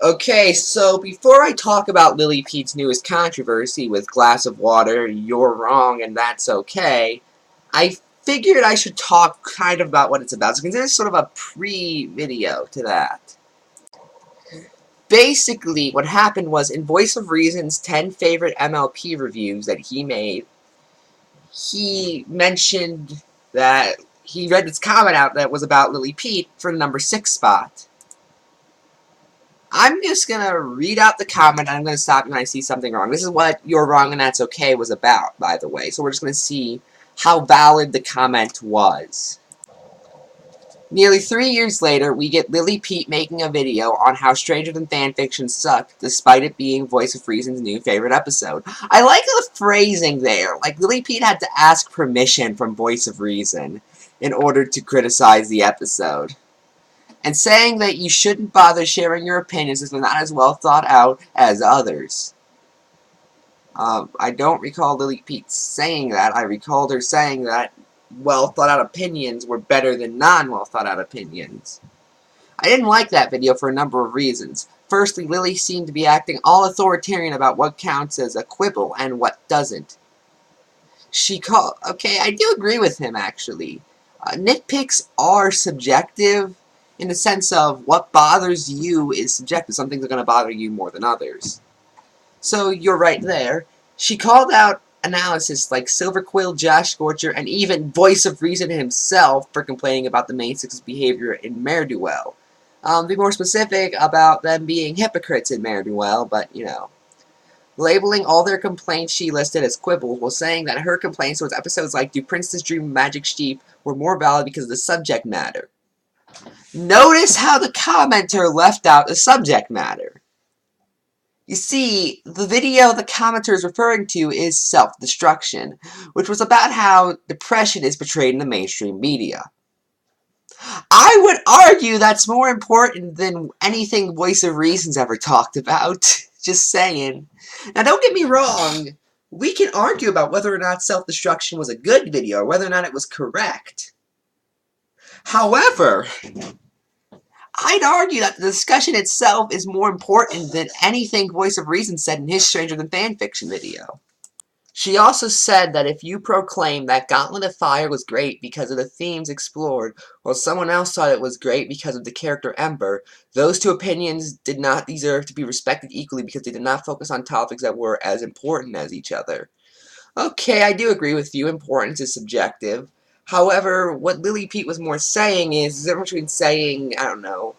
Okay, so before I talk about Lily Peet's newest controversy with Glass of Water, You're Wrong and That's Okay, I figured I should talk kind of about what it's about. So consider this sort of a pre-video to that. Basically, what happened was, in Voice of Reason's 10 favorite MLP reviews that he made, he mentioned that he read this comment out that was about Lily Peet for the number 6 spot. I'm just gonna read out the comment and I'm gonna stop you when I see something wrong. This is what You're Wrong and That's Okay was about, by the way. So we're just gonna see how valid the comment was. Nearly 3 years later, we get Lily Peet making a video on how Stranger Than Fanfiction sucked, despite it being Voice of Reason's new favorite episode. I like the phrasing there. Like, Lily Peet had to ask permission from Voice of Reason in order to criticize the episode. And saying that you shouldn't bother sharing your opinions if they're not as well thought out as others. I don't recall Lily Peet saying that. I recalled her saying that well thought out opinions were better than non-well thought out opinions. I didn't like that video for a number of reasons. Firstly, Lily seemed to be acting all authoritarian about what counts as a quibble and what doesn't. Okay, I do agree with him, actually. Nitpicks are subjective in the sense of what bothers you is subjective. Some things are going to bother you more than others. So you're right there. She called out analysis like Silver Quill, Josh Scorcher, and even Voice of Reason himself for complaining about the main six's behavior in Mare-Duel. Be more specific about them being hypocrites in Mare-Duel, but, you know. Labeling all their complaints she listed as quibbles while saying that her complaints towards episodes like Do Princes Dream of Magic Sheep were more valid because of the subject matter. Notice how the commenter left out the subject matter. You see, the video the commenter is referring to is Self-Destruction, which was about how depression is portrayed in the mainstream media. I would argue that's more important than anything Voice of Reason's ever talked about. Just saying. Now, don't get me wrong. We can argue about whether or not Self-Destruction was a good video, or whether or not it was correct. However, I'd argue that the discussion itself is more important than anything Voice of Reason said in his Stranger Than Fanfiction video. She also said that if you proclaim that Gauntlet of Fire was great because of the themes explored, while someone else thought it was great because of the character Ember, those two opinions did not deserve to be respected equally because they did not focus on topics that were as important as each other. Okay, I do agree with you, importance is subjective. However, what Lily Peet was more saying is the difference between saying, I don't know,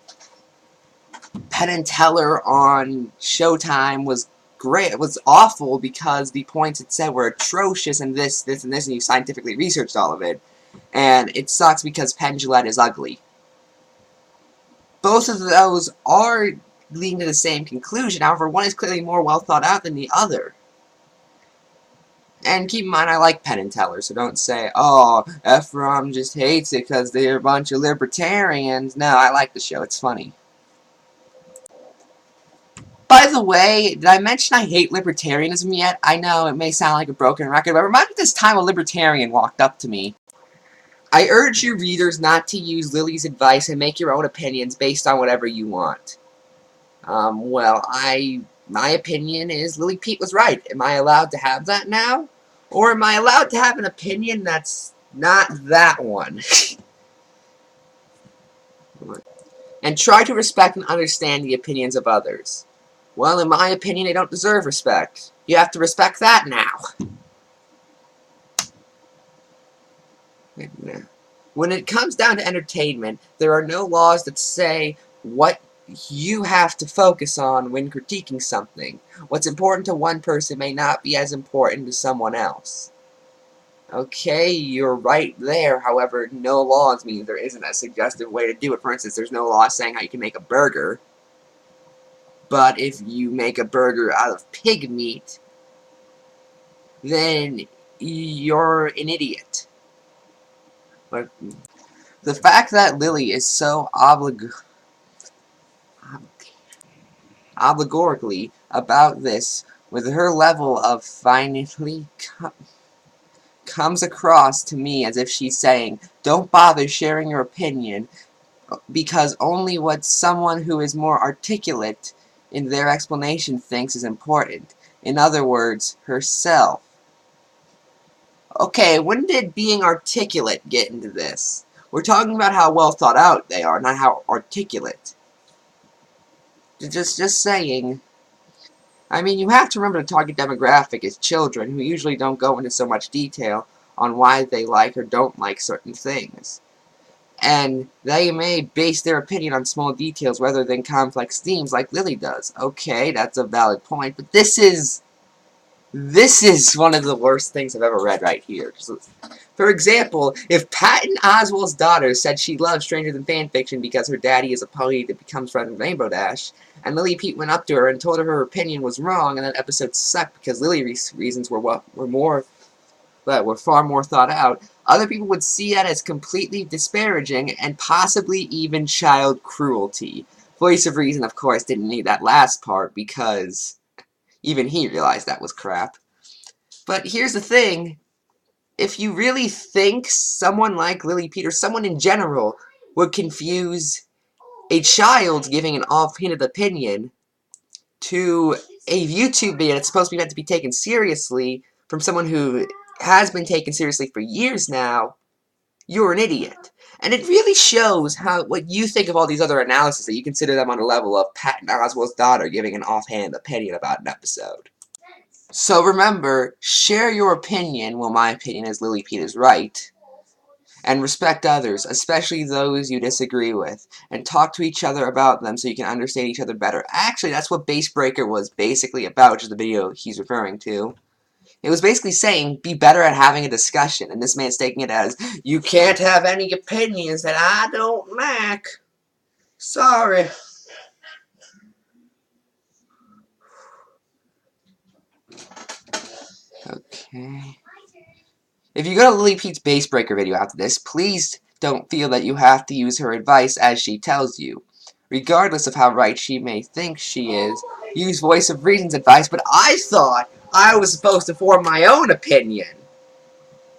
Penn and Teller on Showtime was great. It was awful because the points it said were atrocious and this, and this, and you scientifically researched all of it. And it sucks because Penn Jillette is ugly. Both of those are leading to the same conclusion. However, one is clearly more well thought out than the other. And keep in mind, I like Penn and Teller, so don't say, oh, Ephrom just hates it because they're a bunch of libertarians. No, I like the show. It's funny. By the way, did I mention I hate libertarianism yet? I know it may sound like a broken record, but remind me this time a libertarian walked up to me. I urge you readers not to use Lily's advice and make your own opinions based on whatever you want. Well, my opinion is Lily Peet was right. Am I allowed to have that now? Or am I allowed to have an opinion that's not that one? And try to respect and understand the opinions of others. Well, in my opinion, they don't deserve respect. You have to respect that now. When it comes down to entertainment, there are no laws that say what you have to focus on when critiquing something. What's important to one person may not be as important to someone else. Okay, you're right there. However, no laws means there isn't a suggestive way to do it. For instance, there's no law saying how you can make a burger. But if you make a burger out of pig meat, then you're an idiot. But the fact that Lily is so obligorically about this, with her level of finally comes across to me as if she's saying, don't bother sharing your opinion, because only what someone who is more articulate in their explanation thinks is important. In other words, herself. Okay, when did being articulate get into this? We're talking about how well thought out they are, not how articulate. Just saying. I mean, you have to remember the target demographic is children, who usually don't go into so much detail on why they like or don't like certain things. And they may base their opinion on small details rather than complex themes like Lily does. Okay, that's a valid point, but this is one of the worst things I've ever read right here. For example, if Patton Oswalt's daughter said she loved Stranger Than Fanfiction because her daddy is a pony that becomes friends with Rainbow Dash, and Lily Peet went up to her and told her her opinion was wrong and that episode sucked because Lily's reasons were far more thought out, other people would see that as completely disparaging and possibly even child cruelty. Voice of Reason, of course, didn't need that last part because even he realized that was crap. But here's the thing. If you really think someone like Lily Peet or someone in general would confuse a child giving an offhanded opinion to a YouTube video that's supposed to be meant to be taken seriously from someone who has been taken seriously for years now, you're an idiot. And it really shows how what you think of all these other analyses, that you consider them on the level of Patton Oswalt's daughter giving an offhand opinion about an episode. So remember, share your opinion, well my opinion is Lily Peet is right, and respect others, especially those you disagree with, and talk to each other about them so you can understand each other better. Actually, that's what Basebreaker was basically about, which is the video he's referring to. It was basically saying, be better at having a discussion, and this man's taking it as, you can't have any opinions that I don't like. Sorry. Okay. If you go to Lily Peet's Basebreaker video after this, please don't feel that you have to use her advice as she tells you. Regardless of how right she may think she is, use Voice of Reason's advice, but I thought I was supposed to form my own opinion.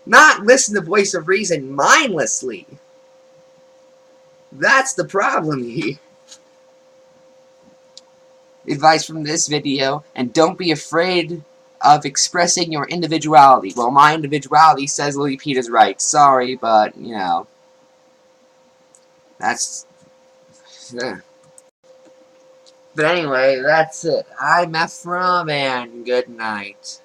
Not listen to Voice of Reason mindlessly. That's the problem here. Advice from this video, and don't be afraid of expressing your individuality. Well, my individuality says Lily Peet is right. Sorry, but, you know, that's... But anyway, that's it. I'm Ephrom, and good night.